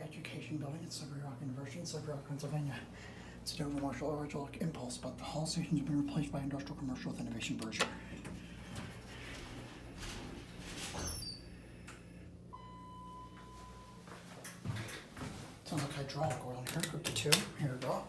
Education Building at SRU University in SRU, Pennsylvania. It's a General Marshall Oildraulic Impulse, but the hull station has been replaced by industrial commercial with innovation Bruiser. Sounds like hydraulic oil in here. Group to 2. Here we go.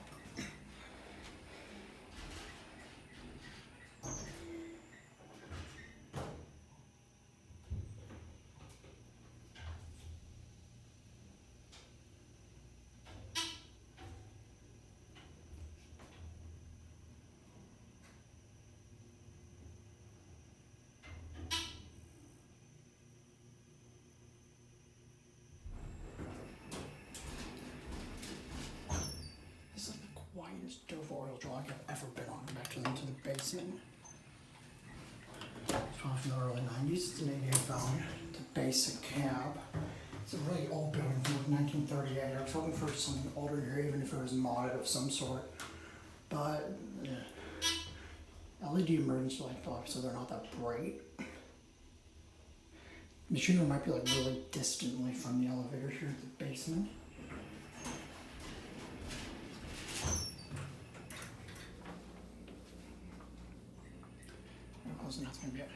This is the quietest Oildraulic I've ever been on. Back into the basement. It's from the early 90s. It's an 88 phone. It's a basic cab. It's a really old building from 1938. I was hoping for something older here, even if it was modded of some sort. But LED emergency lights, so they're not that bright. Machinery might be like really distantly from the elevator here at the basement. And that's gonna be it.